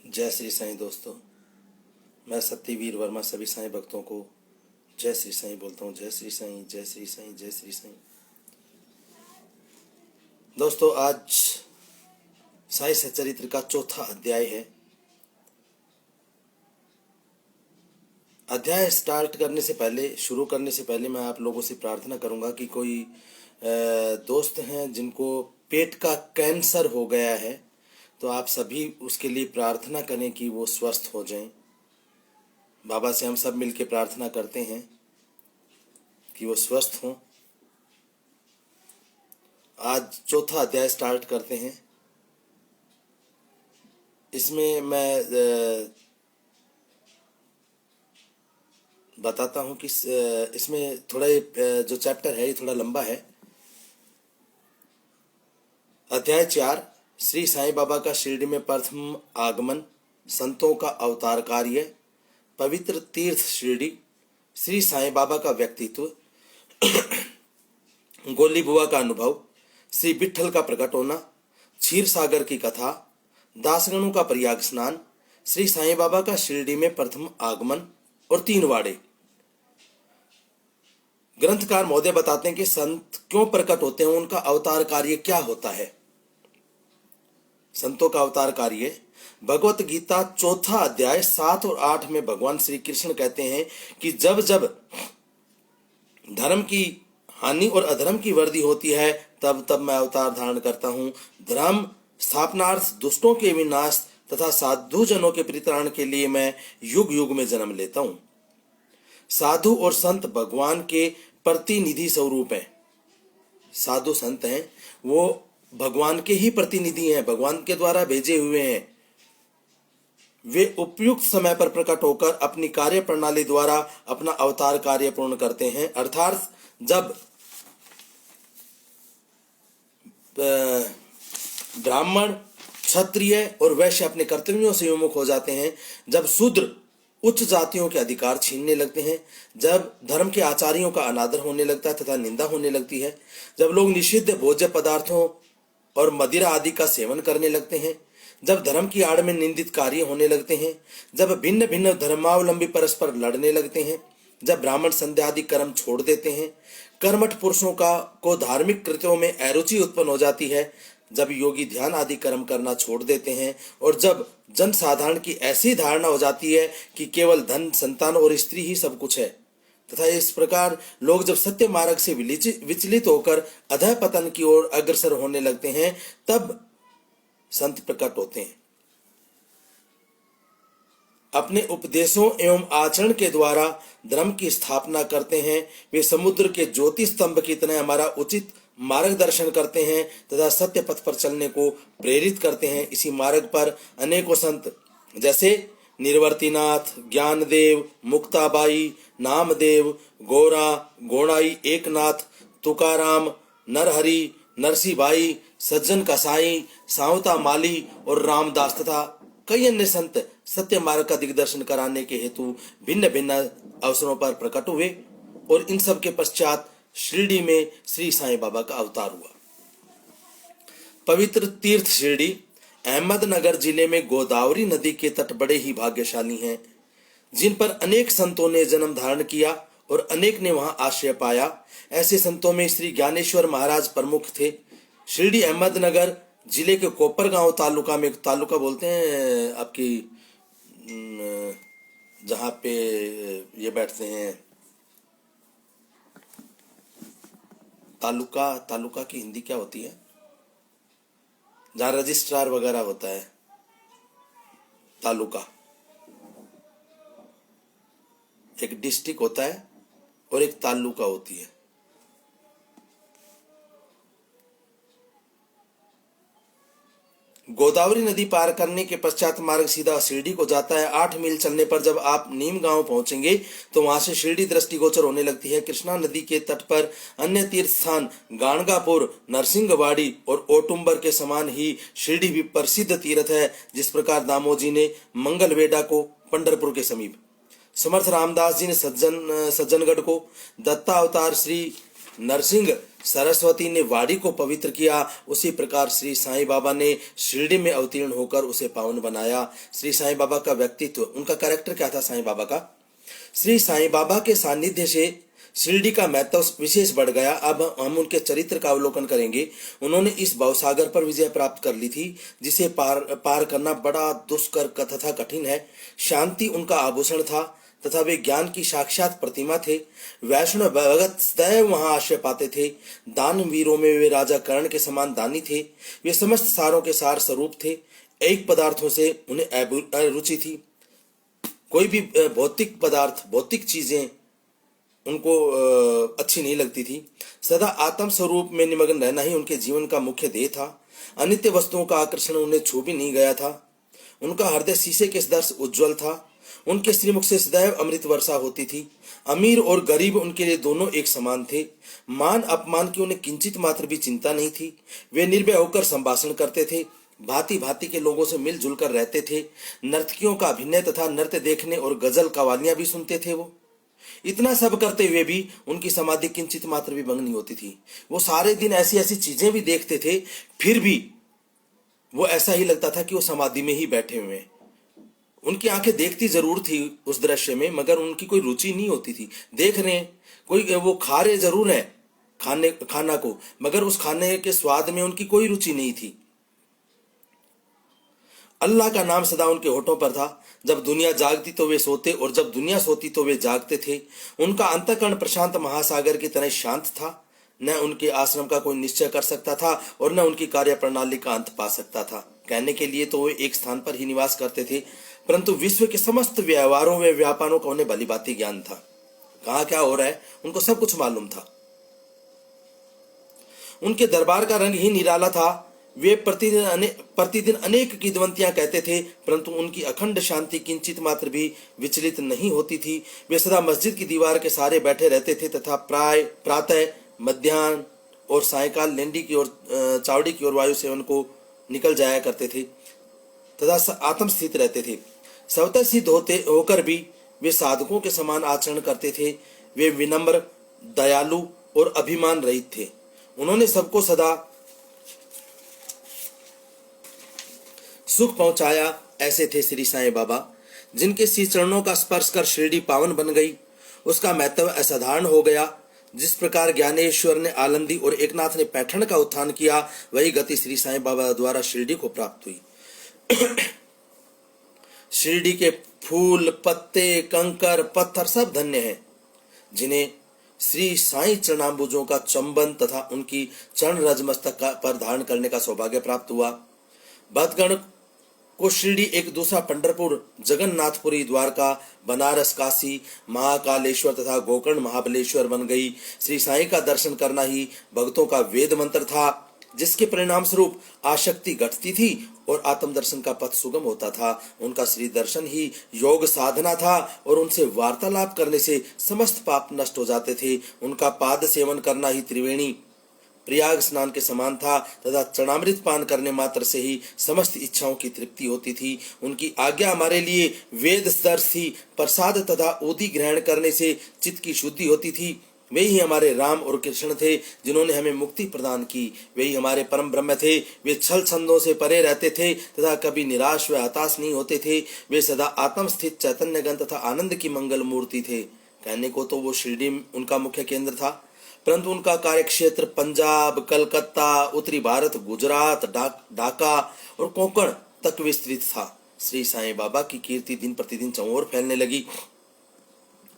जय श्री साईं दोस्तों, मैं सत्यवीर वर्मा सभी साईं भक्तों को जय श्री साईं बोलता हूँ। जय श्री साईं, जय श्री साईं, जय श्री साईं। दोस्तों, आज साईं सच्चरित्र का चौथा अध्याय है। अध्याय स्टार्ट करने से पहले, शुरू करने से पहले मैं आप लोगों से प्रार्थना करूंगा कि कोई दोस्त हैं जिनको पेट का कैंसर हो गया है, तो आप सभी उसके लिए प्रार्थना करें कि वो स्वस्थ हो जाएं। बाबा से हम सब मिलकर प्रार्थना करते हैं कि वो स्वस्थ हों। आज चौथा अध्याय स्टार्ट करते हैं। इसमें मैं बताता हूँ कि इसमें थोड़ा जो चैप्टर है ये थोड़ा लंबा है। अध्याय 4, श्री साईं बाबा का शिरडी में प्रथम आगमन, संतों का अवतार कार्य, पवित्र तीर्थ शिरडी, श्री साईं बाबा का व्यक्तित्व, गोली बुआ का अनुभव, श्री विट्ठल का प्रकट होना, क्षीर सागर की कथा, दासगणों का प्रयाग स्नान, श्री साईं बाबा का शिरडी में प्रथम आगमन और 3 वाड़े। ग्रंथकार महोदय बताते हैं कि संत क्यों प्रकट होते हैं, उनका अवतार कार्य क्या होता है। संतों का अवतार कार्य, भगवत गीता चौथा अध्याय 7 और 8 में भगवान श्री कृष्ण कहते हैं कि जब जब धर्म की हानि और अधर्म की वृद्धि होती है तब तब मैं अवतार धारण करता हूँ। धर्म स्थापनार्थ, दुष्टों के विनाश तथा साधु जनों के परित्राण के लिए मैं युग युग में जन्म लेता हूँ। साधु और संत भगवान के प्रतिनिधि स्वरूप हैं। साधु संत हैं वो भगवान के ही प्रतिनिधि हैं, भगवान के द्वारा भेजे हुए हैं। वे उपयुक्त समय पर प्रकट होकर अपनी कार्य प्रणाली द्वारा अपना अवतार कार्य पूर्ण करते हैं। अर्थात जब ब्राह्मण, क्षत्रिय और वैश्य अपने कर्तव्यों से विमुख हो जाते हैं, जब शूद्र उच्च जातियों के अधिकार छीनने लगते हैं, जब धर्म के आचार्यों का अनादर होने लगता है तथा निंदा होने लगती है, जब लोग निषिद्ध भोज्य पदार्थों और मदिरा आदि का सेवन करने लगते हैं, जब धर्म की आड़ में निंदित कार्य होने लगते हैं, जब भिन्न भिन्न धर्मावलंबी परस्पर लड़ने लगते हैं, जब ब्राह्मण संध्या आदि कर्म छोड़ देते हैं, कर्मठ पुरुषों को धार्मिक कृत्यों में अरुचि उत्पन्न हो जाती है, जब योगी ध्यान आदि कर्म करना छोड़ देते हैं और जब जन साधारण की ऐसी धारणा हो जाती है कि केवल धन, संतान और स्त्री ही सब कुछ है, तथा इस प्रकार लोग जब सत्य मार्ग से विचलित होकर अधः पतन की ओर अग्रसर होने लगते हैं, तब संत प्रकट होते हैं। अपने उपदेशों एवं आचरण के द्वारा धर्म की स्थापना करते हैं। वे समुद्र के ज्योति स्तंभ की तरह हमारा उचित मार्गदर्शन करते हैं तथा सत्य पथ पर चलने को प्रेरित करते हैं। इसी मार्ग पर अनेकों संत जैसे निर्वर्तीनाथ, ज्ञानदेव, मुक्ताबाई, नामदेव, गोरा, गोणाई एकनाथ, तुकाराम, नरहरि, नरसी भाई, सज्जन कसाई, सावता माली और रामदास तथा कई अन्य संत सत्य मार्ग का दिग्दर्शन कराने के हेतु भिन्न भिन्न अवसरों पर प्रकट हुए और इन सब के पश्चात शिरडी में श्री साईं बाबा का अवतार हुआ। पवित्र तीर्थ शिरडी अहमदनगर जिले में गोदावरी नदी के तट बड़े ही भाग्यशाली हैं, जिन पर अनेक संतों ने जन्म धारण किया और अनेक ने वहां आश्रय पाया। ऐसे संतों में श्री ज्ञानेश्वर महाराज प्रमुख थे। शिरडी अहमदनगर जिले के कोपरगांव तालुका में, तालुका बोलते हैं आपकी जहाँ पे ये बैठते हैं, तालुका की हिंदी क्या होती है, जहाँ रजिस्ट्रार वगैरह होता है, तालुका एक डिस्ट्रिक्ट होता है और एक तालुका होती है। गोदावरी नदी पार करने के पश्चात मार्ग सीधा शिरडी को जाता है। 8 मील चलने पर जब आप नीम गांव पहुंचेंगे तो वहां से शिरडी दृष्टिगोचर होने लगती है। कृष्णा नदी के तट पर अन्य तीर्थ स्थान गाणगापुर, नरसिंहवाड़ी और ओटुंबर के समान ही शिरडी भी प्रसिद्ध तीर्थ है। जिस प्रकार दामोजी ने मंगलवेढा को पंढरपुर के समीप, समर्थ रामदास जी ने सज्जनगढ़ को, दत्ता अवतार श्री नरसिंह सरस्वती ने वाड़ी को पवित्र किया, उसी प्रकार श्री साईं बाबा ने शिरडी में अवतीर्ण होकर उसे पावन बनाया। श्री साईं बाबा का व्यक्तित्व, उनका कैरेक्टर क्या था साईं बाबा का? श्री साईं बाबा के सानिध्य से शिरडी का महत्व विशेष बढ़ गया। अब हम उनके चरित्र का अवलोकन करेंगे। उन्होंने इस भवसागर पर विजय प्राप्त कर ली थी, जिसे पार करना बड़ा दुष्कर तथा कठिन है। शांति उनका आभूषण था तथा वे ज्ञान की साक्षात प्रतिमा थे। वैष्णव भगत सदैव वहां आश्रय पाते थे। दान वीरों में वे राजा कर्ण के समान दानी थे। वे समस्त सारों के सार स्वरूप थे। एक पदार्थों से उन्हें रुचि थी। कोई भी भौतिक पदार्थ, भौतिक चीजें उनको अच्छी नहीं लगती थी। सदा आत्म स्वरूप में निमग्न रहना ही उनके जीवन का मुख्य ध्येय था। अनित्य वस्तुओं का आकर्षण उन्हें छू भी नहीं गया था। उनका हृदय शीशे के सदृश उज्ज्वल था। उनके श्रीमुख से सदैव अमृत वर्षा होती थी। अमीर और गरीब उनके लिए दोनों एक समान थे। मान अपमान की उन्हें किंचित मात्र भी चिंता नहीं थी। वे निर्भय होकर संभाषण करते थे। भांति भांति के लोगों से मिलजुल कर रहते थे। नर्तकियों का अभिनय तथा नृत्य देखने और गजल कवालियां भी सुनते थे। वो इतना सब करते हुए भी उनकी समाधि किंचित मात्र भी भंग नहीं होती थी। वो सारे दिन ऐसी ऐसी चीजें भी देखते थे, फिर भी वो ऐसा ही लगता था कि वो समाधि में ही बैठे हुए हैं। उनकी आंखें देखती जरूर थी उस दृश्य में, मगर उनकी कोई रुचि नहीं होती थी। देख रहे हैं, कोई वो खा रहे जरूर है खाना को, मगर उस खाने के स्वाद में उनकी कोई रुचि नहीं थी। अल्लाह का नाम सदा उनके होठों पर था। जब दुनिया जागती तो वे सोते, और जब दुनिया सोती तो वे जागते थे। उनका अंतःकरण प्रशांत महासागर की तरह शांत था। न उनके आश्रम का कोई निश्चय कर सकता था और न उनकी कार्य प्रणाली का अंत पा सकता था। कहने के लिए तो वे एक स्थान पर ही निवास करते थे, परंतु विश्व के समस्त व्यवहारों व व्यापारों का उन्हें भली भांति ज्ञान था। कहाँ क्या हो रहा है उनको सब कुछ मालूम था। उनके दरबार का रंग ही निराला था। वे प्रतिदिन अनेक किदवंतियां कहते थे, परंतु उनकी अखंड शांति किंचित मात्र भी विचलित नहीं होती थी। वे सदा मस्जिद की दीवार के सहारे बैठे रहते थे तथा प्रातः, मध्याह्न और सायंकाल लेंडी की ओर, चावड़ी की ओर वायु सेवन को निकल जाया करते थे तथा आत्मस्थित रहते थे। स्वतः सिद्ध होकर भी वे साधकों के समान आचरण करते थे। वे विनम्र, दयालु और अभिमान रहित थे। उन्होंने सबको सदा सुख पहुंचाया। ऐसे थे श्री साईं बाबा, जिनके श्री चरणों का स्पर्श कर शिरडी पावन बन गई। उसका महत्व असाधारण हो गया। जिस प्रकार ज्ञानेश्वर ने आलंदी और एकनाथ ने पैठण का उत्थान किया, वही गति श्री साईं बाबा द्वारा शिरडी को प्राप्त हुई। शिरडी के फूल, पत्ते, कंकर, पत्थर सब धन्य हैं, जिन्हें श्री साईं चरणाम्बुजों का चंबन तथा उनकी चरण रज मस्तक पर धारण करने का सौभाग्य प्राप्त हुआ। भक्तगण को शिरडी एक दूसरा पंढरपुर, जगन्नाथपुरी, द्वारका, बनारस, काशी, महाकालेश्वर तथा गोकर्ण महाबलेश्वर बन गई। श्री साईं का दर्शन करना ही भक्तों का वेद मंत्र था, जिसके परिणाम स्वरूप आसक्ति घटती थी और आत्मदर्शन का पथ सुगम होता था। उनका श्री दर्शन ही योग साधना था और उनसे वार्तालाप करने से समस्त पाप नष्ट हो जाते थे। उनका पाद सेवन करना ही त्रिवेणी प्रयाग स्नान के समान था तथा चरणामृत पान करने मात्र से ही समस्त इच्छाओं की तृप्ति होती थी। उनकी आज्ञा हमारे लिए वेद दर्श थी। प्रसाद तथा ओदी ग्रहण करने से चित्त की शुद्धि होती थी। वे ही हमारे राम और कृष्ण थे, जिन्होंने हमें मुक्ति प्रदान की। वे ही हमारे परम ब्रह्म थे। वे छल छंदों से परे रहते थे तथा कभी निराश व हताश नहीं होते थे। वे सदा आत्मस्थित चैतन्य गण तथा आनंद की मंगल मूर्ति थे। कहने को तो वो शिरडी उनका मुख्य केंद्र था, परंतु उनका कार्यक्षेत्र पंजाब, कलकत्ता, उत्तरी भारत, गुजरात, ढाका और कोंकण तक विस्तृत था। श्री साईं बाबा की कीर्ति दिन प्रतिदिन चौर फैलने लगी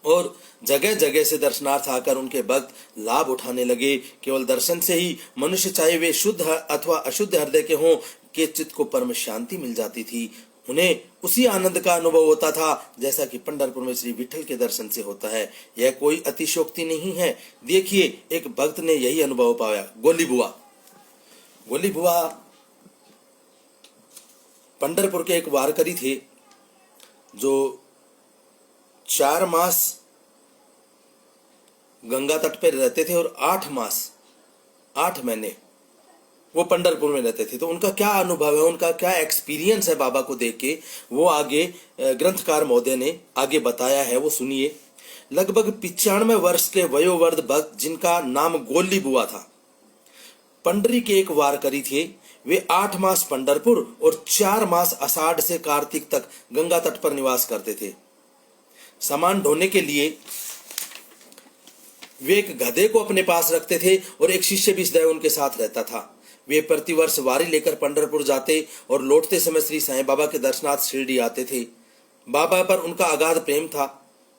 और जगह जगह से दर्शनार्थ आकर उनके भक्त लाभ उठाने लगे। केवल दर्शन से ही मनुष्य, चाहे वे शुद्ध अथवा अशुद्ध हृदय के हों, के चित्त को परम शांति मिल जाती थी। उन्हें उसी आनंद का अनुभव होता था जैसा कि पंढरपुर में श्री विठल के दर्शन से होता है। यह कोई अतिशयोक्ति नहीं है। देखिए, एक भक्त ने यही अनुभव पाया। गोली बुआ पंढरपुर के एक वारकरी थे, जो 4 मास गंगा तट पर रहते थे और 8 महीने वो पंढरपुर में रहते थे। तो उनका क्या अनुभव है, उनका क्या एक्सपीरियंस है बाबा को देख के, वो आगे ग्रंथकार महोदय ने आगे बताया है, वो सुनिए। लगभग 95 वर्ष के वयोवृद्ध भक्त जिनका नाम गोली बुआ था, पंडरी के एक वार करी थे। वे 8 मास पंढरपुर और 4 मास आषाढ़ से कार्तिक तक गंगा तट पर निवास करते थे। सामान ढोने के लिए वे एक गधे को अपने पास रखते थे और एक शिष्य भी सदैव उनके साथ रहता था। वे प्रतिवर्ष वारी लेकर पंढरपुर जाते और लौटते समय श्री साईं बाबा के दर्शनार्थ शिरडी आते थे। बाबा पर उनका अगाध प्रेम था।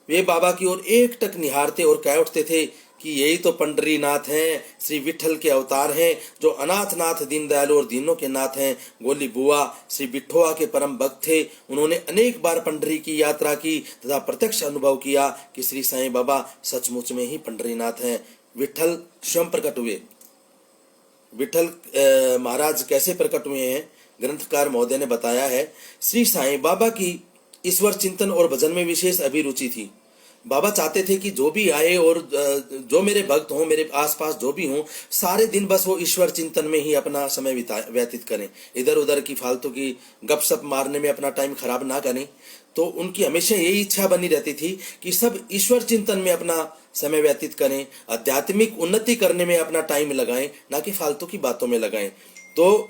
वे बाबा की ओर एकटक निहारते और कह उठते थे कि यही तो पंडरीनाथ हैं, श्री विठल के अवतार हैं, जो अनाथ नाथ, दीन दयालु और दीनों के नाथ हैं। गोली बुआ श्री बिठोआ के परम भक्त थे। उन्होंने अनेक बार पंडरी की यात्रा की तथा प्रत्यक्ष अनुभव किया कि श्री साईं बाबा सचमुच में ही पंडरीनाथ हैं। विठल स्वयं प्रकट हुए। विठल महाराज कैसे प्रकट हुए हैं, ग्रंथकार महोदय ने बताया है। श्री साईं बाबा की ईश्वर चिंतन और भजन में विशेष अभिरुचि थी। बाबा चाहते थे कि जो भी आए और जो मेरे भक्त हों, मेरे आसपास जो भी हों, सारे दिन बस वो ईश्वर चिंतन में ही अपना समय व्यतीत करें, इधर उधर की फालतू की गपशप मारने में अपना टाइम खराब ना करें। तो उनकी हमेशा यही इच्छा बनी रहती थी कि सब ईश्वर चिंतन में अपना समय व्यतीत करें, आध्यात्मिक उन्नति करने में अपना टाइम लगाएं, ना कि फालतू की बातों में लगाएं। तो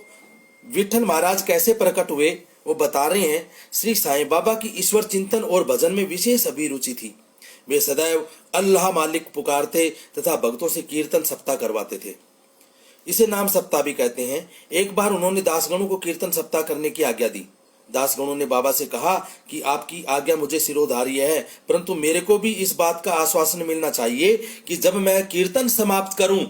विठल महाराज कैसे प्रकट हुए वो बता रहे हैं। श्री साईं बाबा की ईश्वर चिंतन और भजन में विशेष अभिरुचि थी। वे सदैव अल्लाह मालिक पुकारते तथा भक्तों से कीर्तन सप्ताह करवाते थे। इसे नाम सप्ताह भी कहते हैं। एक बार उन्होंने दासगणों को कीर्तन सप्ताह करने की आज्ञा दी। दासगणों ने बाबा से कहा कि आपकी आज्ञा मुझे सिरोधार्य है, परंतु मेरे को भी इस बात का आश्वासन मिलना चाहिए कि जब मैं कीर्तन समाप्त करूं,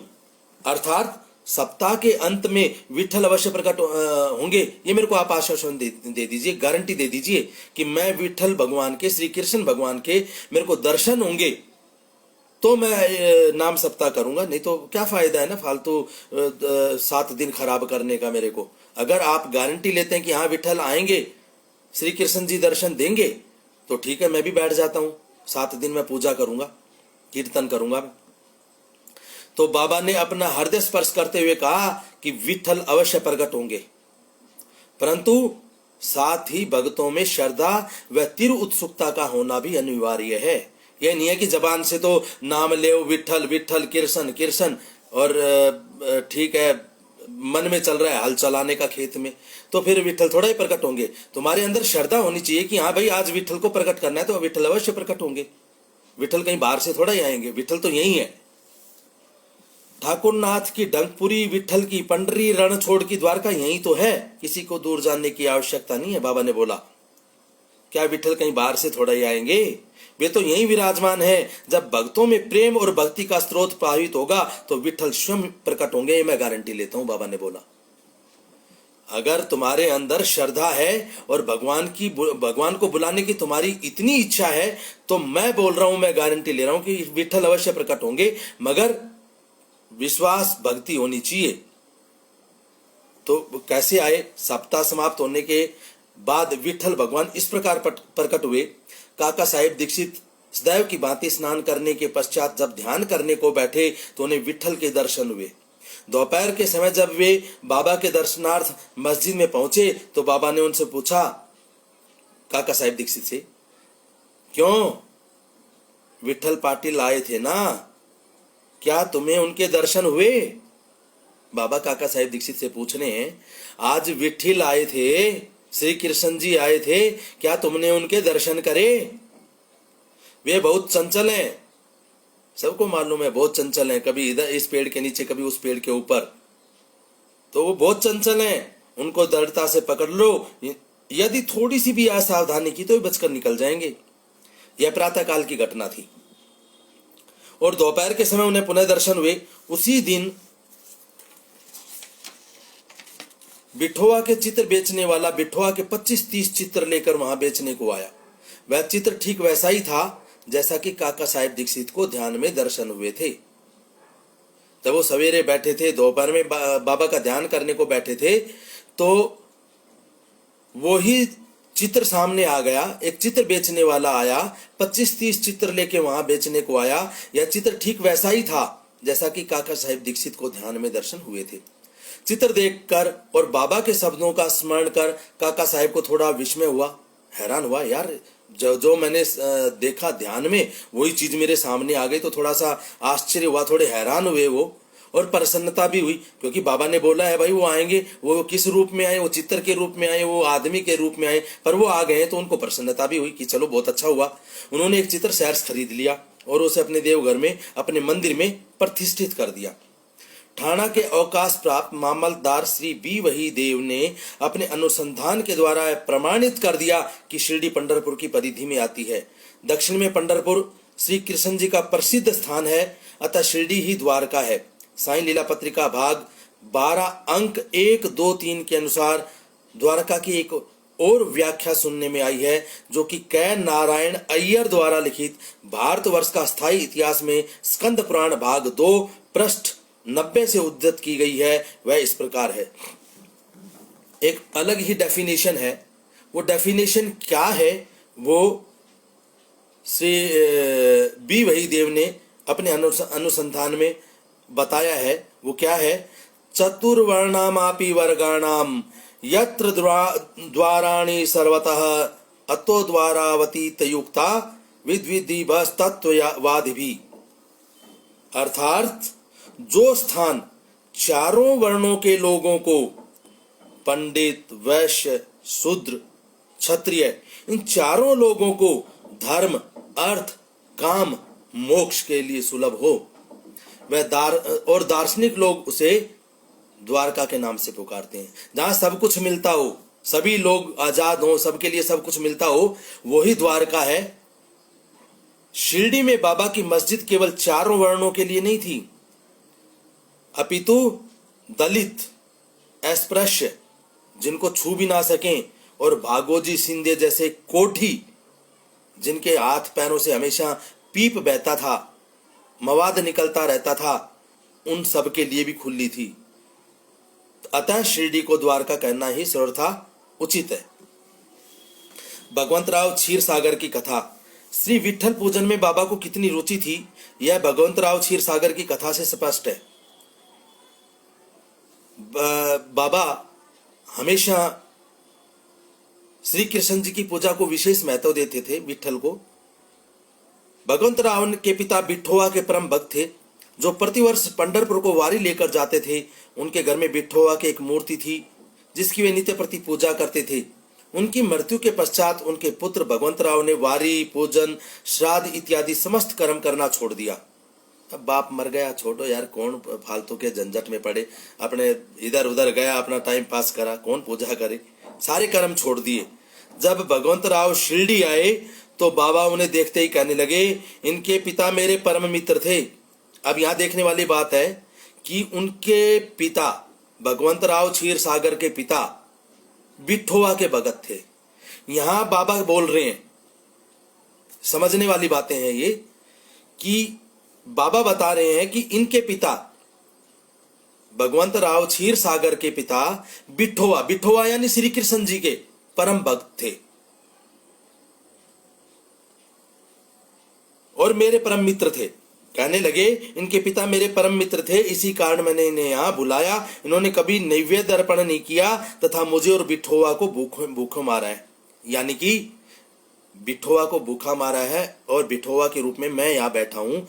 अर्थात सप्ताह के अंत में विठल अवश्य प्रकट होंगे, ये मेरे को आप आश्वासन दे दीजिए, गारंटी दे दीजिए कि मैं विठल भगवान के, श्री कृष्ण भगवान के मेरे को दर्शन होंगे तो मैं नाम सप्ताह करूंगा। नहीं तो क्या फायदा है ना फालतू 7 दिन खराब करने का मेरे को। अगर आप गारंटी लेते हैं कि हाँ विठल आएंगे, श्री कृष्ण जी दर्शन देंगे, तो ठीक है, मैं भी बैठ जाता हूँ, 7 दिन मैं पूजा करूंगा, कीर्तन करूंगा। तो बाबा ने अपना हृदय स्पर्श करते हुए कहा कि विठल अवश्य प्रकट होंगे, परंतु साथ ही भक्तों में श्रद्धा व तीव्र उत्सुकता का होना भी अनिवार्य है। यह नहीं है कि जबान से तो नाम ले विठल विठल कृष्ण कृष्ण और ठीक है, मन में चल रहा है हल चलाने का खेत में, तो फिर विठल थोड़ा ही प्रकट होंगे। तुम्हारे अंदर श्रद्धा होनी चाहिए कि हाँ भाई आज विठल को प्रकट करना है, तो विठल अवश्य प्रकट होंगे। विठल कहीं बाहर से थोड़ा ही आएंगे, विठल तो यही है। ठाकुरनाथ की डंकपुरी, विठल की पंडरी, रण छोड़ की द्वारका यही तो है, किसी को दूर जाने की आवश्यकता नहीं है। बाबा ने बोला क्या विठल कहीं बाहर से थोड़ा ही आएंगे, वे तो यही विराजमान है। जब भक्तों में प्रेम और भक्ति का स्रोत प्रभावित होगा तो विठल स्वयं प्रकट होंगे, ये मैं गारंटी लेता हूं। बाबा ने बोला अगर तुम्हारे अंदर श्रद्धा है और भगवान को बुलाने की तुम्हारी इतनी इच्छा है, तो मैं बोल रहा हूं, मैं गारंटी ले रहा हूं कि विठल अवश्य प्रकट होंगे, मगर विश्वास भक्ति होनी चाहिए। तो कैसे आए? सप्ताह समाप्त होने के बाद विठल भगवान इस प्रकार प्रकट हुए। काका साहेब दीक्षित सदैव की भांति स्नान करने के पश्चात जब ध्यान करने को बैठे तो उन्हें विठल के दर्शन हुए। दोपहर के समय जब वे बाबा के दर्शनार्थ मस्जिद में पहुंचे तो बाबा ने उनसे पूछा, काका साहेब दीक्षित से, क्यों विठल पाटिल आए थे ना, क्या तुम्हें उनके दर्शन हुए? बाबा काका साहेब दीक्षित से पूछ रहे हैं, आज विठल आए थे, श्री कृष्ण जी आए थे, क्या तुमने उनके दर्शन करे? वे बहुत चंचल हैं, सबको मालूम है, बहुत चंचल हैं, कभी इधर इस पेड़ के नीचे, कभी उस पेड़ के ऊपर, तो वो बहुत चंचल हैं। उनको दृढ़ता से पकड़ लो, यदि थोड़ी सी भी असावधानी की तो बचकर निकल जाएंगे। यह प्रातः काल की घटना थी और दोपहर के समय उन्हें पुनः दर्शन हुए। उसी दिन बिठोआ के चित्र बेचने वाला बिठोआ के 25-30 चित्र लेकर वहां बेचने को आया। वह चित्र ठीक वैसा ही था जैसा कि काका साहेब दीक्षित को ध्यान में दर्शन हुए थे। जब वो सवेरे बैठे थे, दोपहर में बाबा का ध्यान करने को बैठे थे, तो वो ही चित्र सामने आ गया। एक चित्र बेचने वाला आया, 25-30 चित्र लेके वहां बेचने को आया। यह चित्र ठीक वैसा ही था जैसा कि काका साहेब दीक्षित को ध्यान में दर्शन हुए थे। चित्र देखकर और बाबा के शब्दों का स्मरण कर काका साहेब को थोड़ा विस्मय हुआ, हैरान हुआ, यार जो जो मैंने देखा ध्यान में, वही चीज मेरे सामने आ गई। तो थोड़ा सा आश्चर्य हुआ, थोड़े हैरान हुए वो, और प्रसन्नता भी हुई, क्योंकि बाबा ने बोला है भाई वो आएंगे, वो किस रूप में आए, वो चित्र के रूप में आए, वो आदमी के रूप में आए, पर वो आ गए। तो उनको प्रसन्नता भी हुई कि चलो बहुत अच्छा हुआ। उन्होंने एक चित्र सहर्ष खरीद लिया और उसे अपने देवघर में, अपने मंदिर में प्रतिष्ठित कर दिया। ठाणा के अवकाश प्राप्त मामलतदार श्री बी वही देव ने अपने अनुसंधान के द्वारा प्रमाणित कर दिया कि शिरडी पंढरपुर की परिधि में आती है। दक्षिण में पंढरपुर श्री कृष्ण जी का प्रसिद्ध स्थान है, अतः शिरडी ही द्वारका है। साईं लीला पत्रिका भाग 12 अंक 1, 2, 3 के अनुसार द्वारका की एक और व्याख्या सुनने में आई है, जो कि कै नारायण अय्यर द्वारा लिखित भारतवर्ष का स्थायी इतिहास में स्कंद पुराण भाग 2 पृष्ठ 90 से उद्धृत की गई है। वह इस प्रकार है। एक अलग ही डेफिनेशन है। वो डेफिनेशन क्या है, वो श्री बी वही देव ने अपने अनुसंधान में बताया है। वो क्या है? चतुर्वर्णामापि वर्गाणाम यत्र द्वाराणि सर्वतः अतो द्वारावतीत युक्ता विद्विधि बस तत्ववादिभी। अर्थात जो स्थान चारों वर्णों के लोगों को, पंडित, वैश्य, शूद्र, क्षत्रिय, इन चारों लोगों को धर्म, अर्थ, काम, मोक्ष के लिए सुलभ हो, वह दार्शनिक लोग उसे द्वारका के नाम से पुकारते हैं। जहां सब कुछ मिलता हो, सभी लोग आजाद हो, सबके लिए सब कुछ मिलता हो, वही द्वारका है। शिरडी में बाबा की मस्जिद केवल चारों वर्णों के लिए नहीं थी, अपितु दलित, अस्पृश्य, जिनको छू भी ना सकें, और भागोजी सिंधे जैसे कोठी, जिनके हाथ पैरों से हमेशा पीप बहता था, मवाद निकलता रहता था, उन सब के लिए भी खुली थी। अतः शिरडी को द्वारका कहना ही सर्वथा उचित है। भगवंतराव क्षीरसागर की कथा। श्री विठल पूजन में बाबा को कितनी रुचि थी, यह भगवंतराव क्षीरसागर की कथा से स्पष्ट है। बाबा हमेशा श्री कृष्ण जी की पूजा को विशेष महत्व देते थे, विठल को। भगवंतराव के पिता बिठोवा के परम भक्त थे, जो प्रतिवर्ष पंढरपुर को वारी लेकर जाते थे। उनके घर में बिठोवा की एक मूर्ति थी, जिसकी वे नित्य प्रति पूजा करते थे। उनकी मृत्यु के पश्चात उनके पुत्र भगवंतराव ने वारी, पूजन, श्राद्ध इत्यादि समस्त कर्म करना छोड़ दिया। अब बाप मर गया, छोड़ो यार, कौन फालतू के झंझट में पड़े, अपने इधर उधर गया, अपना टाइम पास करा, कौन पूजा करे, सारे कर्म छोड़ दिए। जब भगवंतराव शिरडी आए तो बाबा उन्हें देखते ही कहने लगे, इनके पिता मेरे परम मित्र थे। अब यहाँ देखने वाली बात है कि उनके पिता, भगवंतराव क्षीरसागर के पिता बिठोवा के भगत थे। यहाँ बाबा बोल रहे हैं, समझने वाली बातें हैं ये, कि बाबा बता रहे हैं कि इनके पिता भगवंतराव क्षीरसागर के पिता बिठोवा यानी श्री कृष्ण जी के परम भक्त थे और मेरे परम मित्र थे। कहने लगे इनके पिता मेरे परम मित्र थे, इसी कारण मैंने इन्हें यहाँ बुलाया। इन्होंने कभी नैवेद्य अर्पण नहीं किया तथा मुझे और बिठोवा को भूखों मारा है। यानी कि बिठोवा को भूखा मारा है और बिठोवा के रूप में मैं यहाँ बैठा हूं।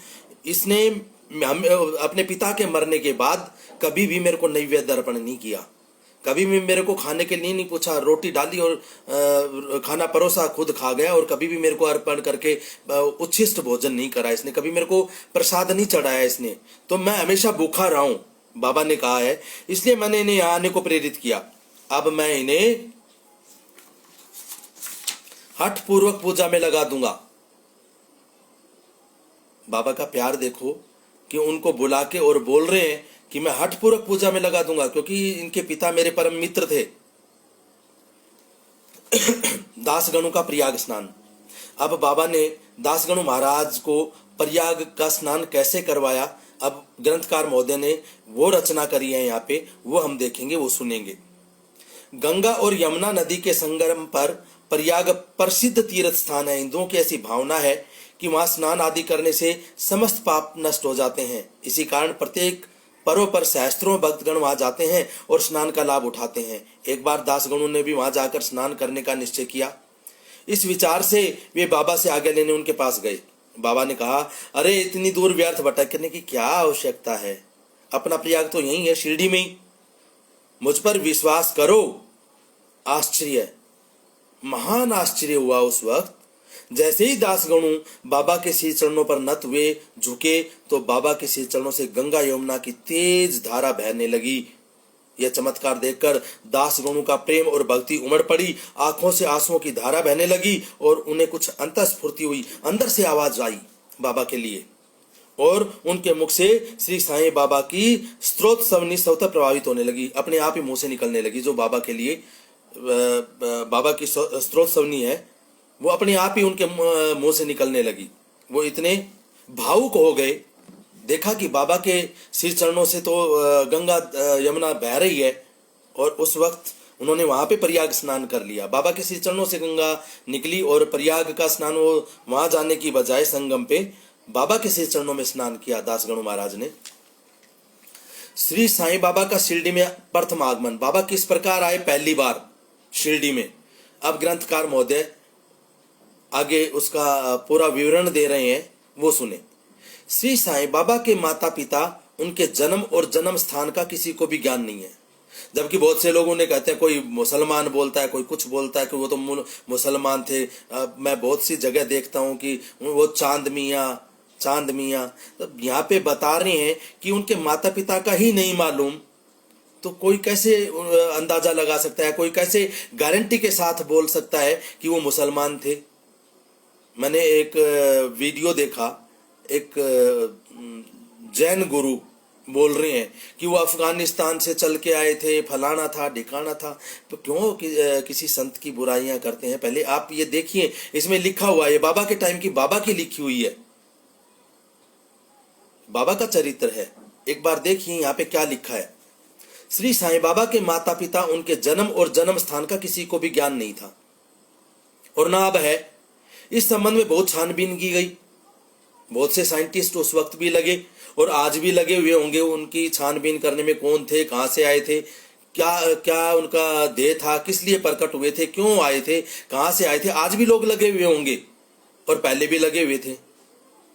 इसने अपने पिता के मरने के बाद कभी भी मेरे को नैवेद्य अर्पण नहीं किया, कभी भी मेरे को खाने के लिए नहीं पूछा, रोटी डाली और खाना परोसा, खुद खा गया, और कभी भी मेरे को अर्पण करके उच्छिष्ट भोजन नहीं करा इसने, कभी मेरे को प्रसाद नहीं चढ़ाया इसने। तो मैं हमेशा भूखा रहा हूं, बाबा ने कहा है, इसलिए मैंने इन्हें यहाँ आने को प्रेरित किया। अब मैं इन्हें हठ पूर्वक पूजा में लगा दूंगा। बाबा का प्यार देखो कि उनको बुला के और बोल रहे हैं कि मैं हठ पूर्वक पूजा में लगा दूंगा, क्योंकि इनके पिता मेरे परम मित्र थे। दासगणों का प्रयाग स्नान। अब बाबा ने दासगणु महाराज को प्रयाग का स्नान कैसे करवाया, अब ग्रंथकार महोदय ने वो रचना करी है यहाँ पे, वो हम देखेंगे, वो सुनेंगे। गंगा और यमुना नदी के संगम पर प्रयाग प्रसिद्ध तीर्थ स्थान है। हिंदुओं की ऐसी भावना है कि वहां स्नान आदि करने से समस्त पाप नष्ट हो जाते हैं। इसी कारण प्रत्येक पर्व पर सहस्त्रों भक्तगण वहां जाते हैं और स्नान का लाभ उठाते हैं। एक बार दासगणों ने भी वहां जाकर स्नान करने का निश्चय किया। इस विचार से वे बाबा से आज्ञा लेने उनके पास गए। बाबा ने कहा, अरे इतनी दूर व्यर्थ भटकने की क्या आवश्यकता है, अपना प्रयाग तो यही है, शिरडी में ही, मुझ पर विश्वास करो। आश्चर्य, महान आश्चर्य हुआ उस वक्त। जैसे ही दासगणु बाबा के श्री चरणों पर नत हुए, झुके, तो बाबा के श्री चरणों से गंगा यमुना की तेज धारा बहने लगी। यह चमत्कार देखकर दासगणु का प्रेम और भक्ति उमड़ पड़ी, आंखों से आंसुओं की धारा बहने लगी और उन्हें कुछ अंतस्फूर्ति हुई, अंदर से आवाज आई बाबा के लिए, और उनके मुख से श्री साईं बाबा की स्तोत्र सवनी स्वतः प्रभावित होने लगी, अपने आप ही मुंह से निकलने लगी। जो बाबा के लिए बाबा की स्तोत्र सवनी है, वो अपने आप ही उनके मुंह से निकलने लगी। वो इतने भावुक हो गए, देखा कि बाबा के सिर चरणों से तो गंगा यमुना बह रही है, और उस वक्त उन्होंने वहां पे प्रयाग स्नान कर लिया। बाबा के सिर चरणों से गंगा निकली और प्रयाग का स्नान वो वहां जाने की बजाय संगम पे बाबा के सिर चरणों में स्नान किया दासगणु महाराज ने। श्री साईं बाबा का शिरडी में प्रथम आगमन। बाबा किस प्रकार आए पहली बार शिरडी में, अब ग्रंथकार महोदय आगे उसका पूरा विवरण दे रहे हैं, वो सुने। श्री साईं बाबा के माता पिता, उनके जन्म और जन्म स्थान का किसी को भी ज्ञान नहीं है। जबकि बहुत से लोग उन्हें कहते हैं, कोई मुसलमान बोलता है, कोई कुछ बोलता है कि वो तो मुसलमान थे। मैं बहुत सी जगह देखता हूँ कि वो चांद मियाँ, तो यहाँ पे बता रहे हैं कि उनके माता पिता का ही नहीं मालूम, तो कोई कैसे अंदाजा लगा सकता है, कोई कैसे गारंटी के साथ बोल सकता है कि वो मुसलमान थे। मैंने एक वीडियो देखा, एक जैन गुरु बोल रहे हैं कि वो अफगानिस्तान से चल के आए थे, फलाना था ढिकाना था। तो क्यों किसी संत की बुराइयां करते हैं? पहले आप ये देखिए, इसमें लिखा हुआ है, बाबा के टाइम की बाबा की लिखी हुई है, बाबा का चरित्र है। एक बार देखिए यहाँ पे क्या लिखा है। श्री साईं बाबा के माता पिता, उनके जन्म और जन्म स्थान का किसी को भी ज्ञान नहीं था और ना अब है। इस संबंध में बहुत छानबीन की गई, बहुत से साइंटिस्ट उस वक्त भी लगे और आज भी लगे हुए होंगे उनकी छानबीन करने में, कौन थे, कहां से आए थे, क्या क्या उनका देह था, किस लिए प्रकट हुए थे, क्यों आए थे, कहां से आए थे। आज भी लोग लगे हुए होंगे और पहले भी लगे हुए थे।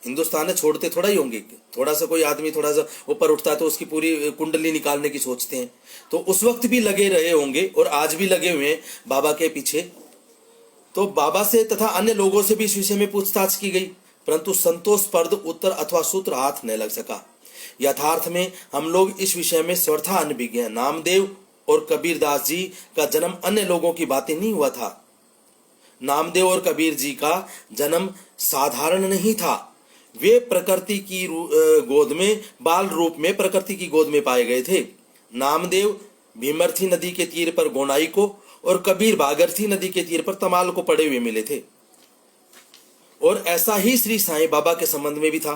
हिंदुस्तान में छोड़ते थोड़ा ही होंगे, थोड़ा सा कोई आदमी थोड़ा सा ऊपर उठता है तो उसकी पूरी कुंडली निकालने की सोचते हैं। तो उस वक्त भी लगे रहे होंगे और आज भी लगे हुए हैं बाबा के पीछे। तो बाबा से तथा अन्य लोगों से भी इस विषय में पूछताछ की गई, परंतु संतोषप्रद उत्तर अथवा सूत्र हाथ न लग सका। यथार्थ में हम लोग इस विषय में सर्वथा अनभिज्ञ हैं। नामदेव और कबीरदास जी का जन्म अन्य लोगों की बातें नहीं हुआ था। नामदेव और कबीर जी का जन्म साधारण नहीं था। वे प्रकृति की गोद में, बाल रूप में प्रकृति की गोद में पाए गए थे। नामदेव भीमर्थी नदी के तीर पर गोनाई को और कबीर भागीरथी नदी के तीर पर तमाल को पड़े हुए मिले थे। और ऐसा ही श्री साईं बाबा के संबंध में भी था।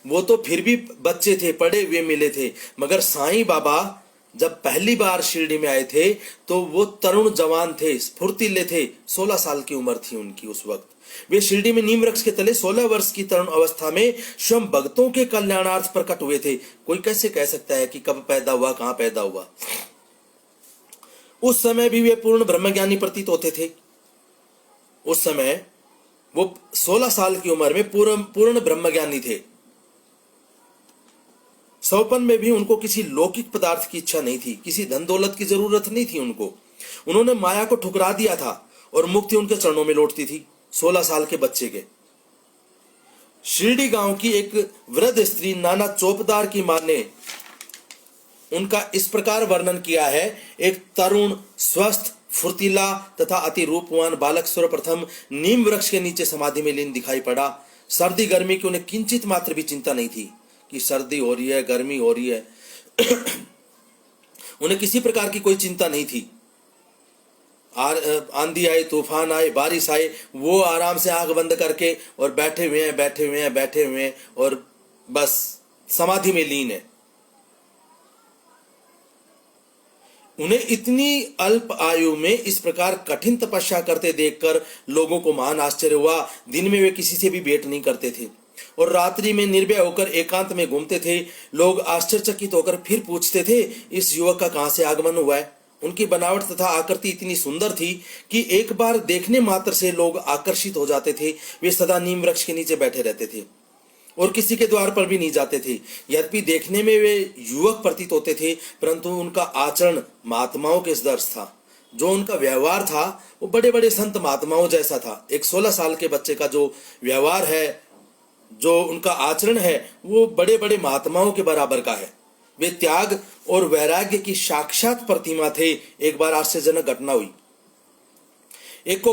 वो तो फिर भी बच्चे थे, पड़े हुए मिले थे, मगर साईं बाबा जब पहली बार शिरडी में आए थे तो वो तरुण जवान थे, फुर्तीले थे। 16 साल की उम्र थी उनकी उस वक्त। वे शिरडी में नीम वृक्ष के तले 16 वर्ष की तरुण अवस्था में स्वयं भक्तों के कल्याणार्थ प्रकट हुए थे। कोई कैसे कह सकता है कि कब पैदा हुआ, कहां पैदा हुआ। उस समय भी वे पूर्ण ब्रह्मज्ञानी प्रतीत होते थे। उस समय वो 16 साल की उम्र में पूर्ण ब्रह्मज्ञानी थे। सौपन में भी उनको किसी लौकिक पदार्थ की इच्छा नहीं थी, किसी धन दौलत की जरूरत नहीं थी उनको। उन्होंने माया को ठुकरा दिया था और मुक्ति उनके चरणों में लौटती थी। 16 साल के बच्चे के। शिरडी गांव की एक वृद्ध स्त्री नाना चौपदार की मां ने उनका इस प्रकार वर्णन किया है। एक तरुण, स्वस्थ, फुर्तीला तथा अति रूपवान बालक सर्वप्रथम नीम वृक्ष के नीचे समाधि में लीन दिखाई पड़ा। सर्दी गर्मी की उन्हें किंचित मात्र भी चिंता नहीं थी कि सर्दी हो रही है, गर्मी हो रही है। उन्हें किसी प्रकार की कोई चिंता नहीं थी। आंधी आए, तूफान आए, बारिश आए, वो आराम से आंख बंद करके और बैठे हुए हैं और बस समाधि में लीन है। उन्हें इतनी अल्प आयु में इस प्रकार कठिन तपस्या करते देखकर लोगों को महान आश्चर्य हुआ। दिन में वे किसी से भी भेंट नहीं करते थे और रात्रि में निर्भय होकर एकांत में घूमते थे। लोग आश्चर्यचकित होकर फिर पूछते थे, इस युवक का कहां से आगमन हुआ है उनकी बनावट तथा आकृति इतनी सुंदर थी कि एक बार देखने मात्र से लोग आकर्षित हो जाते थे। वे सदा नीम वृक्ष के नीचे बैठे रहते थे और किसी के द्वार पर भी नहीं जाते थे। यद्यपि देखने में वे युवक प्रतीत होते थे, परंतु उनका आचरण महात्माओं के दर्श था। जो उनका व्यवहार था वो बड़े बड़े संत महात्माओं जैसा था। एक 16 साल के बच्चे का जो व्यवहार है, जो उनका आचरण है, वो बड़े बड़े महात्माओं के बराबर का है। वे त्याग और वैराग्य की साक्षात प्रतिमा थे। एक बार आश्चर्यजनक घटना हुई। एक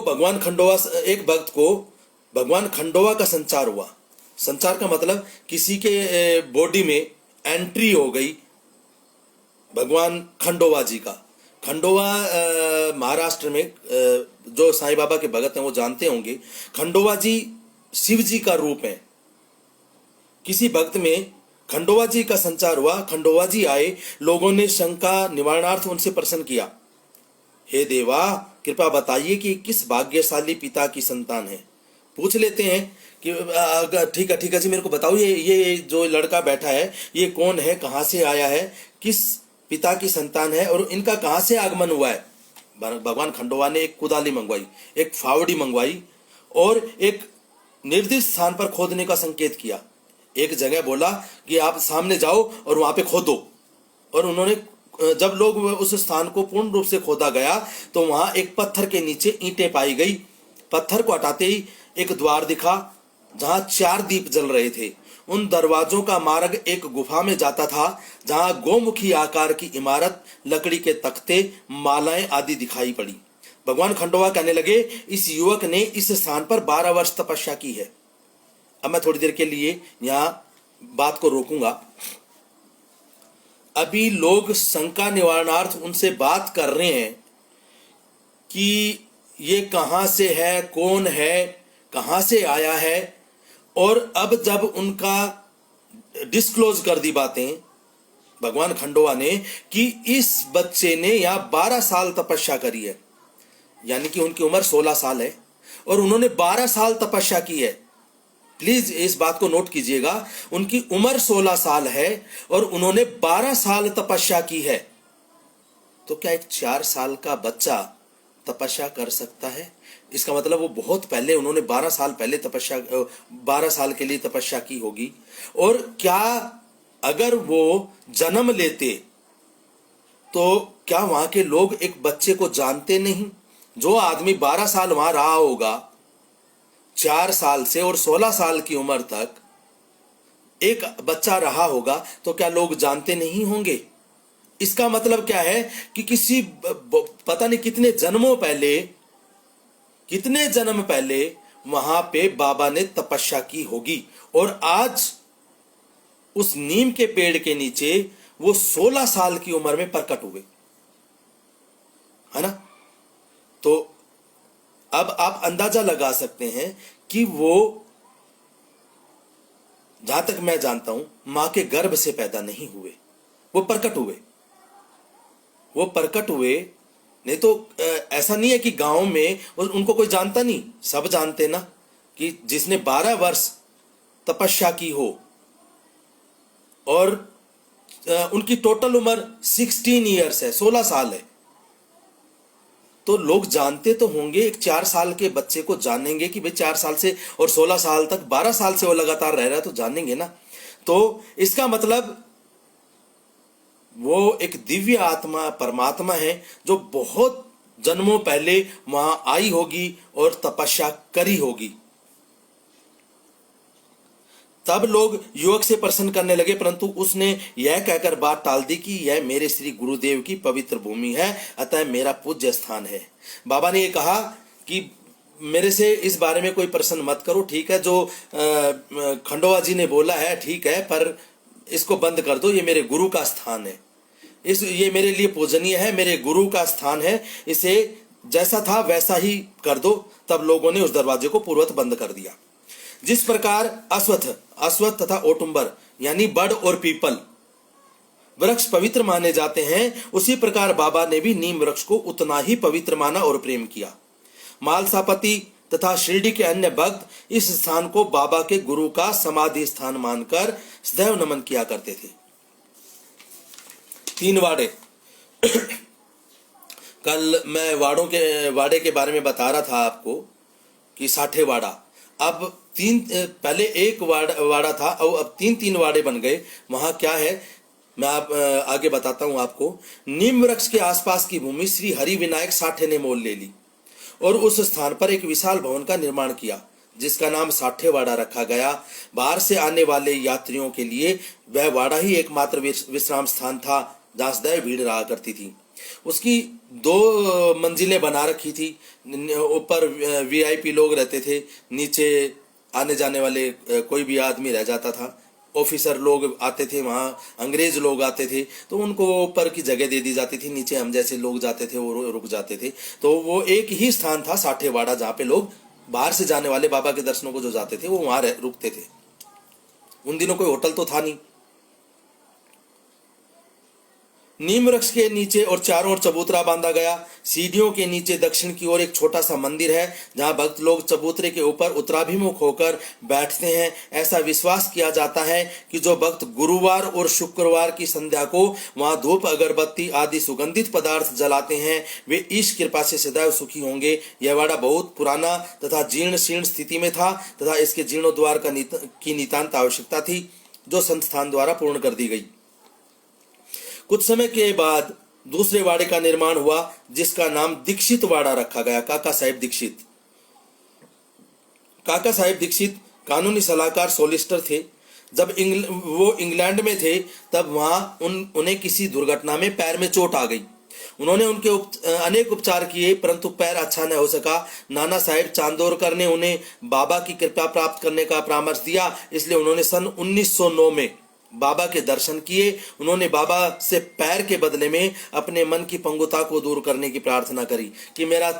भक्त को भगवान खंडोवा का संचार हुआ। संचार का मतलब किसी के बॉडी में एंट्री हो गई भगवान खंडोवा जी का। खंडोवा महाराष्ट्र में जो साईं बाबा के भगत हैं वो जानते होंगे। खंडोवा जी शिव जी का रूप है। किसी भक्त में खंडोवा जी का संचार हुआ। खंडोवा जी आए, लोगों ने शंका निवारणार्थ उनसे प्रश्न किया, हे देवा, कृपया बताइए कि किस भाग्यशाली पिता की संतान है। पूछ लेते हैं कि ठीक है जी, मेरे को बताओ ये जो लड़का बैठा है ये कौन है, कहाँ से आया है, किस पिता की संतान है और इनका कहाँ से आगमन हुआ है। भगवान खंडोवा ने एक कुदाली मंगवाई, एक फावड़ी मंगवाई और एक निर्दिष्ट स्थान पर खोदने का संकेत किया। एक जगह बोला कि आप सामने जाओ और वहां पे खोदो। और उन्होंने, जब लोग उस स्थान को पूर्ण रूप से खोदा गया तो वहां एक पत्थर के नीचे ईंटें पाई गई। पत्थर को हटाते ही एक द्वार दिखा जहां 4 दीप जल रहे थे। उन दरवाजों का मार्ग एक गुफा में जाता था जहां गोमुखी आकार की इमारत, लकड़ी के तख्ते, मालाएं आदि दिखाई पड़ी। भगवान खंडोवा कहने लगे, इस युवक ने इस स्थान पर 12 वर्ष तपस्या की है। अब मैं थोड़ी देर के लिए यहां बात को रोकूंगा। अभी लोग शंका निवारणार्थ उनसे बात कर रहे हैं कि ये कहां से है, कौन है, कहां से आया है। और अब जब उनका डिस्क्लोज कर दी बातें भगवान खंडोवा ने कि इस बच्चे ने यहां 12 साल तपस्या करी है, यानी कि उनकी उम्र 16 साल है और उन्होंने 12 साल तपस्या की है। प्लीज इस बात को नोट कीजिएगा, उनकी उम्र 16 साल है और उन्होंने 12 साल तपस्या की है। तो क्या एक 4 साल का बच्चा तपस्या कर सकता है? इसका मतलब वो बहुत पहले, उन्होंने 12 साल पहले 12 साल के लिए तपस्या की होगी। और क्या अगर वो जन्म लेते तो क्या वहां के लोग एक बच्चे को जानते नहीं? जो आदमी 12 साल वहां रहा होगा, 4 साल से और 16 साल की उम्र तक एक बच्चा रहा होगा, तो क्या लोग जानते नहीं होंगे? इसका मतलब क्या है कि किसी पता नहीं कितने जन्म पहले वहां पे बाबा ने तपस्या की होगी और आज उस नीम के पेड़ के नीचे वो 16 साल की उम्र में प्रकट हुए, है ना? तो अब आप अंदाजा लगा सकते हैं कि वो, जहां तक मैं जानता हूं, मां के गर्भ से पैदा नहीं हुए, वो प्रकट हुए। नहीं तो ऐसा नहीं है कि गांव में उनको कोई जानता नहीं, सब जानते ना कि जिसने 12 वर्ष तपस्या की हो और उनकी टोटल उम्र 16 ईयर्स है, 16 साल है, तो लोग जानते तो होंगे। एक 4 साल के बच्चे को जानेंगे कि भाई 4 साल से और 16 साल तक, 12 साल से वो लगातार रह रहा है, तो जानेंगे ना। तो इसका मतलब वो एक दिव्य आत्मा, परमात्मा है जो बहुत जन्मों पहले वहां आई होगी और तपस्या करी होगी। तब लोग युवक से प्रश्न करने लगे, परंतु उसने यह कहकर बात टाल दी कि यह मेरे श्री गुरुदेव की पवित्र भूमि है, अतः मेरा पूज्य स्थान है। बाबा ने यह कहा कि मेरे से इस बारे में कोई प्रश्न मत करो, ठीक है, जो खंडोवा जी ने बोला है ठीक है, पर इसको बंद कर दो, ये मेरे गुरु का स्थान है, ये मेरे लिए पूजनीय है, मेरे गुरु का स्थान है, इसे जैसा था वैसा ही कर दो। तब लोगों ने उस दरवाजे को पूर्वत बंद कर दिया। जिस प्रकार अश्वत्थ तथा ओटुंबर यानी बड़ और पीपल वृक्ष पवित्र माने जाते हैं, उसी प्रकार बाबा ने भी नीम वृक्ष को उतना ही पवित्र माना और प्रेम किया। मालसापति तथा शिरडी के अन्य भक्त इस स्थान को बाबा के गुरु का समाधि स्थान मानकर सदैव नमन किया करते थे। 3 वाड़े कल मैं वाड़े के बारे में बता रहा था आपको कि साठे वाड़ा। अब पहले एक वाड़ा था और अब तीन वाड़े बन गए। वहां क्या है मैं आगे बताता हूं आपको। नीम वृक्ष के आसपास की भूमि श्री हरि विनायक साठे ने मोल ले ली और उस स्थान पर एक विशाल भवन का निर्माण किया जिसका नाम साठे वाड़ा रखा गया। बाहर से आने वाले यात्रियों के लिए वह वाड़ा ही एकमात्र विश्राम स्थान था जहां सदैव भीड़ रहा करती थी। उसकी 2 मंजिलें बना रखी थी। ऊपर वीआईपी लोग रहते थे, नीचे आने जाने वाले कोई भी आदमी रह जाता था। ऑफिसर लोग आते थे, वहाँ अंग्रेज लोग आते थे तो उनको ऊपर की जगह दे दी जाती थी, नीचे हम जैसे लोग जाते थे वो रुक जाते थे। तो वो एक ही स्थान था साठे वाड़ा जहाँ पे लोग बाहर से जाने वाले बाबा के दर्शनों को जो जाते थे वो वहाँ रुकते थे। उन दिनों कोई होटल तो था नहीं। नीम वृक्ष के नीचे और चारों ओर चबूतरा बांधा गया। सीढ़ियों के नीचे दक्षिण की ओर एक छोटा सा मंदिर है जहां भक्त लोग चबूतरे के ऊपर उत्तराभिमुख होकर बैठते हैं। ऐसा विश्वास किया जाता है कि जो भक्त गुरुवार और शुक्रवार की संध्या को वहां धूप अगरबत्ती आदि सुगंधित पदार्थ जलाते हैं वे ईश कृपा से सदैव सुखी होंगे। यह वाड़ा बहुत पुराना तथा जीर्ण शीर्ण स्थिति में था तथा इसके जीर्णोद्वार की नितांत आवश्यकता थी जो संस्थान द्वारा पूर्ण कर दी गई। कुछ समय के बाद दूसरे वाड़े का निर्माण हुआ जिसका नाम दीक्षित वाड़ा रखा गया। काका साहेब दीक्षित कानूनी सलाहकार सोलिसिटर थे। जब वो इंग्लैंड में थे तब वहां उन्हें किसी दुर्घटना में पैर में चोट आ गई। उन्होंने उनके अनेक उपचार किए परंतु पैर अच्छा न हो सका। नाना साहेब चांदोरकर ने उन्हें बाबा की कृपा प्राप्त करने का परामर्श दिया, इसलिए उन्होंने सन 1909 में बाबा के दर्शन किए। उन्होंने बाबा से पैर के बदले में अपने मन की पंगुता को दूर करने की प्रार्थना करी कि मेरा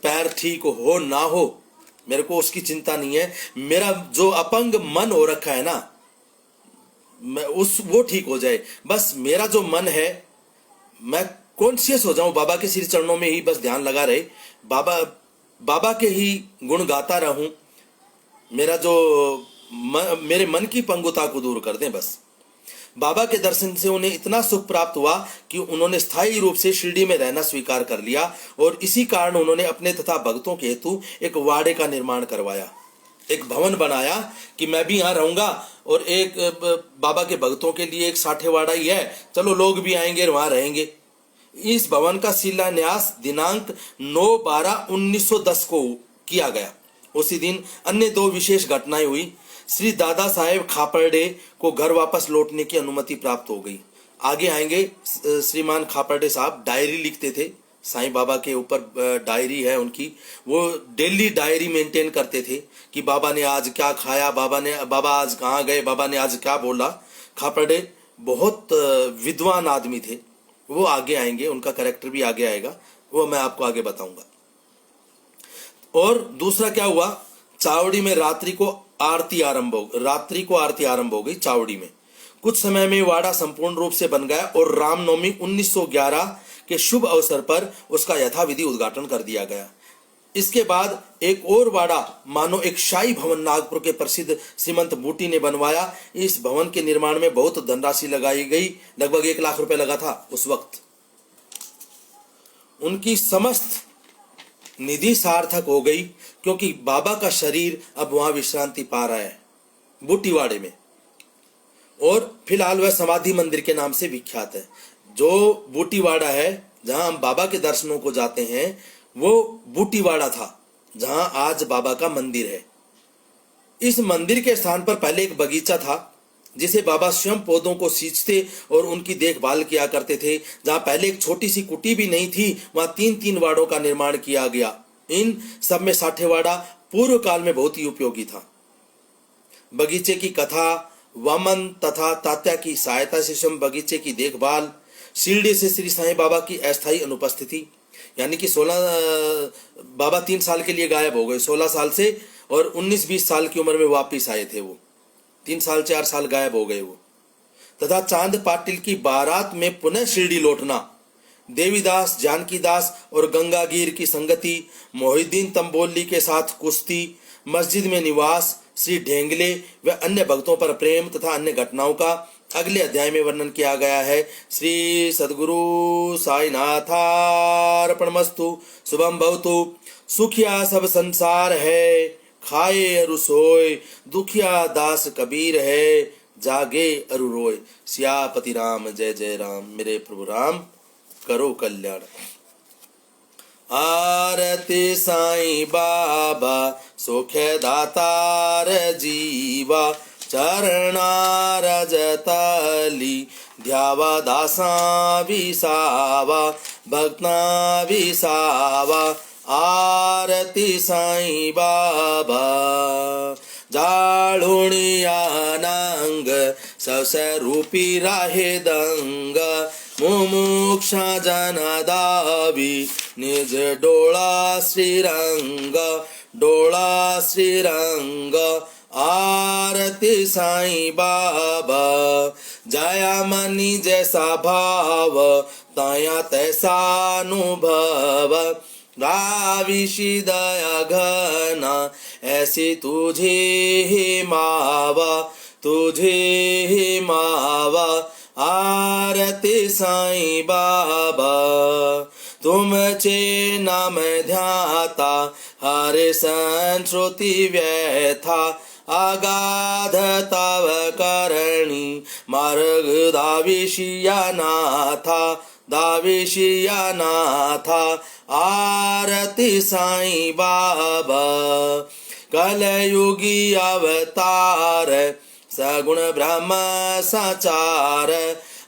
पैर ठीक हो ना हो, मेरे को उसकी चिंता नहीं है, मेरा जो अपंग मन हो रखा है ना वो ठीक हो जाए। बस मेरा जो मन है मैं कॉन्शियस हो जाऊं, बाबा के श्री चरणों में ही बस ध्यान लगा रहे, बाबा के ही गुण गाता रहूं, मेरा जो मेरे मन की पंगुता को दूर कर दें बस। बाबा के दर्शन से उन्हें इतना सुख प्राप्त हुआ कि उन्होंने स्थायी रूप से शिरडी में रहना स्वीकार कर लिया और इसी कारण उन्होंने अपने तथा भक्तों के हेतु एक वाड़े का निर्माण करवाया, एक भवन बनाया कि मैं भी यहाँ रहूंगा और एक बाबा के भक्तों के लिए एक साठे वाड़ा ही है, चलो लोग भी आएंगे और वहां रहेंगे। इस भवन का शिलान्यास दिनांक 9/12/1910 को किया गया। उसी दिन अन्य 2 विशेष घटनाएं हुई। श्री दादा साहेब खापर्डे को घर वापस लौटने की अनुमति प्राप्त हो गई। आगे आएंगे। श्रीमान खापर्डे साहब डायरी लिखते थे, साईं बाबा के ऊपर डायरी है उनकी। वो डेली डायरी मेंटेन करते थे कि बाबा ने आज क्या खाया, बाबा आज कहाँ गए, बाबा ने आज क्या बोला। खापर्डे बहुत विद्वान आदमी थे। वो आगे आएंगे, उनका कैरेक्टर भी आगे आएगा, वो मैं आपको आगे बताऊंगा। और दूसरा क्या हुआ, चावड़ी में रात्रि को आरती आरंभ हो गई। चावड़ी में कुछ समय में वाड़ा संपूर्ण रूप से बन गया और रामनवमी 1911 के शुभ अवसर पर उसका यथाविधि उद्घाटन कर दिया गया। इसके बाद एक और वाड़ा मानो एक शाही भवन नागपुर के प्रसिद्ध श्रीमंत बूटी ने बनवाया। इस भवन के निर्माण में बहुत धनराशि लगाई गई, लगभग 1 लाख रुपए लगा था उस वक्त। उनकी समस्त निधि सार्थक हो गई क्योंकि बाबा का शरीर अब वहां विश्रांति पा रहा है बूटीवाड़े में, और फिलहाल वह समाधि मंदिर के नाम से विख्यात है। जो बूटीवाड़ा है जहां हम बाबा के दर्शनों को जाते हैं वो बूटीवाड़ा था जहां आज बाबा का मंदिर है। इस मंदिर के स्थान पर पहले एक बगीचा था जिसे बाबा स्वयं पौधों को सींचते और उनकी देखभाल किया करते थे। जहां पहले एक छोटी सी कुटी भी नहीं थी वहां 3 वाड़ों का निर्माण किया गया। इन सब में साठे वाड़ा पूर्व काल में बहुत ही उपयोगी था। बगीचे की कथा, वामन तथा तात्या की सहायता से स्वयं बगीचे की देखभाल, शिरडी से श्री साईं बाबा की अस्थायी अनुपस्थिति, यानी कि 16 बाबा 3 साल के लिए गायब हो गए 16 साल से, और 19-20 साल की उम्र में वापिस आए थे। वो 3 साल 4 साल गायब हो गए वो। तथा चांद पाटिल की बारात में पुनः शिरडी लौटना, देवीदास, जानकीदास और गंगागीर की संगति, मोहिद्दीन तंबोली के साथ कुश्ती, मस्जिद में निवास, श्री ढेंगले व अन्य भक्तों पर प्रेम तथा अन्य घटनाओं का अगले अध्याय में वर्णन किया गया है। श्री सद्गुरु साईनाथार्पणमस्तु। शुभम भवतु। सुखिया सब संसार है, खाए अरु सोए, दुखिया दास कबीर है, जागे अरु रोए। सियापति राम जय जय राम। मेरे प्रभु राम करो कल्याण। आरती साईं बाबा सुखे दातार जीवा, चरणा रजतली ध्यावा दासा विसावा, भक्ता विसावा। आरती साईं बाबा जाळुणिया नांग सवसे रूपी राहे दंग, मुमुक्षा जन दावी निज डोळा श्रीरंग, डोळा श्रीरंग। आरती साईं बाबा जया मनी जैसा भाव, तया तैसा अनुभव। राविशी दया घना ऐसी तुझे ही मावा, तुझे ही मावा। आरती साईं बाबा तुमचे नाम ध्याता, हरे संश्रुति व्यथा। अगाध तव करणी मार्ग दाविशिया नाथा, दाविशिया नाथा। आरती साईं बाबा कलयुगी अवतार, सगुण ब्रह्म सचार।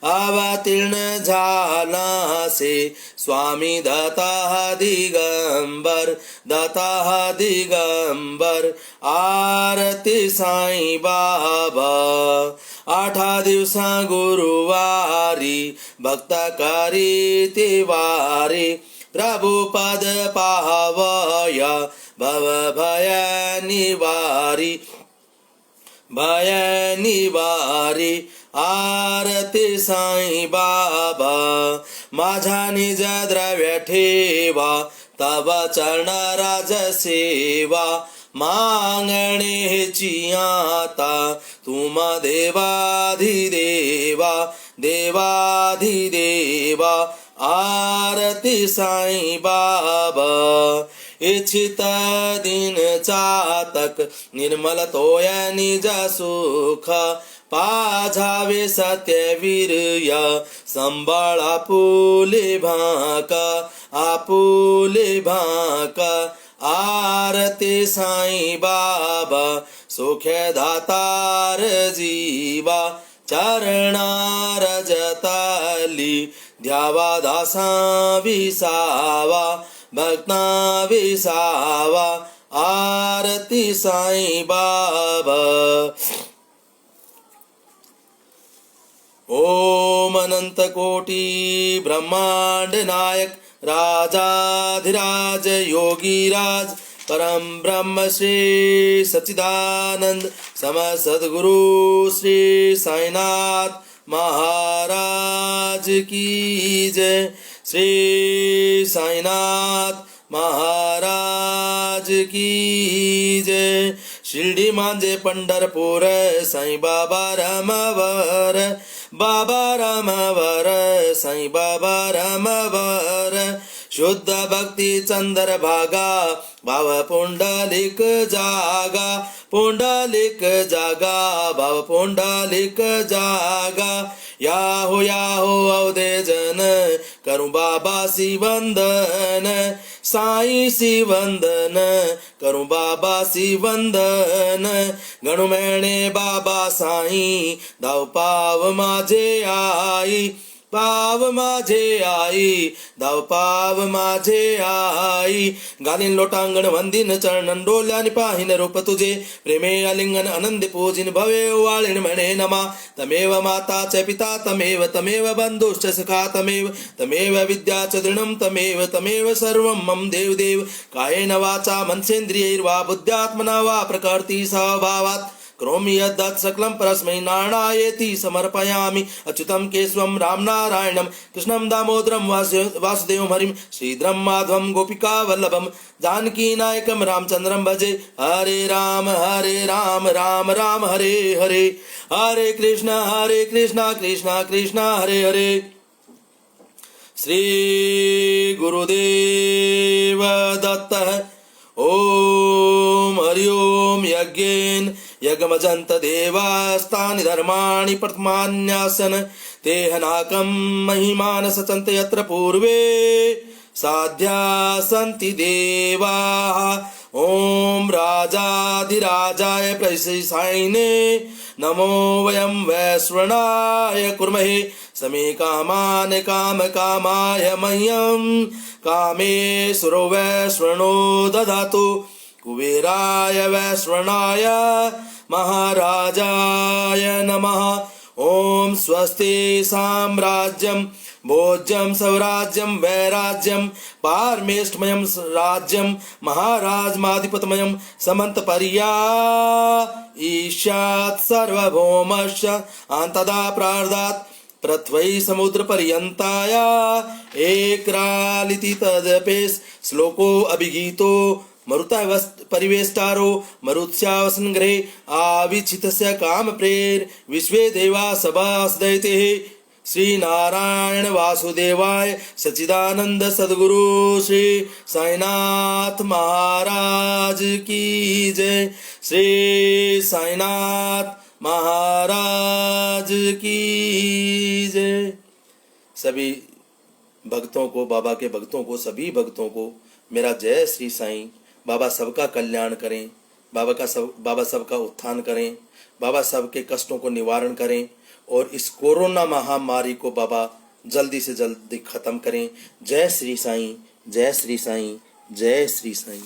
अवतीर्ण झाला से स्वामी दत्ता दिगंबर, दत्ता दिगंबर। आरती साईं बाबा 8 दिवसा गुरुवारी, भक्त करी तिवारी। प्रभु पद पावया भव भय निवारी, भय निवारी। आरती साईं बाबा माझा निज द्रव्य ठेवा, तव चरण राज सेवा। मागणेची आता तुमा देवाधिदेवा, देवाधिदेवा। आरती साईं बाबा इच्छित दिन चातक, निर्मल तोय निज सुख। पाझावे सत्यवीर्य, संभाळ आपुले भाक, आपुले भाक। आरती साईं बाबा सुखे दातार जीवा, चरणा रजतली ध्यावा दासा विसावा, भक्ता विसावा। आरती साईं बाबा। ओम अनंत कोटि ब्रह्मांड नायक, राजाधिराज योगीराज, परम ब्रह्म श्री सच्चिदानंद सम सद्गुरु श्री साईनाथ महाराज की जय। श्री साईनाथ महाराज की जय। शिर्डी मांजे पंढरपूर, साईं बाबा रामवर, बाबा रामवर, साईं बाबा रामवर। शुद्ध भक्ती चंदर भागा, भाव पुंडलिक जागा, पुंडलिक जागा, भाव पुंडलिक जागा। याहो अवधे जन, करूं बाबा सी वंदन, साई सी वंदन, करूं बाबा सी वंदन। गणु मैणे बाबा साई, धाव पाव माझे आई, पाव माझे आई, धाव पाव माझे आई। गालीन लोटांगण वंदीन चरणन, डोल्यानि पाहिन रूप तुझे। प्रेमे आलिंगन आनंदे पूजिन, भवे वाळिन म्हणे नमा। तमेव माता च पिता तमेव, तमेव बंधुश्च सखा तमेव, तमेव विद्या च दृढं तमेव, तमेव सर्वं मम देवदेव। कायेन वाचा मनसेन्द्रियैर्वा बुद्ध्यात्मना वा प्रकृति स्वभावात् करोमि यद्दत् सकलं परस्मै नारायणेति समर्पयामि। अच्युतं केशवं रामनारायणं कृष्णं दामोदरं वासुदेवं हरिं श्रीधरं माधवं गोपिकावल्लभं जानकीनायकं रामचन्द्रं भजे। हरे राम राम राम हरे हरे, हरे कृष्णा कृष्णा कृष्णा हरे हरे। श्री गुरुदेव दत्तः। ओम हरि ओम। यज्ञेन यज्ञमजन्त देवास्तानि धर्माणि प्रथमान्यासन तेहनाकं महिमान सचन्त यत्र पूर्वे साध्या सन्ति देवाः। ओम राजाधिराजाय प्रशिसायिने नमो वयं वैश्रवणाय कुर्महे। समे कामान् कामकामाय मह्यं कामेश्वरो वैश्रवणो ददातु। कुबेराय वैश्रवणाय महाराजाय नमः। ओम स्वस्ति साम्राज्यं भोज्यं स्वराज्यं वैराज्यं पारमेष्ठमयं राज्यं महाराजमाधिपतमयं समन्तपर्या ईशात् सार्वभौमश्च अन्तदा प्रार्धात् पृथ्वी समुद्रपर्यन्ताया एकरालिति तदपेस् श्लोको अभिगीतो मरुतः परिवेष्टारो मरुत्स्यावसन गृहे आविचितस्य काम प्रेर विश्वे देवा सभासदयते। श्री नारायण वासुदेवाय सच्चिदानंद सद्गुरु श्री साईनाथ महाराज की जय। श्री साईनाथ महाराज की जय। सभी भक्तों को, बाबा के भक्तों को, सभी भक्तों को मेरा जय श्री साईं। बाबा सबका कल्याण करें, बाबा सबका उत्थान करें, बाबा सबके कष्टों को निवारण करें और इस कोरोना महामारी को बाबा जल्दी से जल्दी खत्म करें। जय श्री साईं, जय श्री साईं, जय श्री साईं।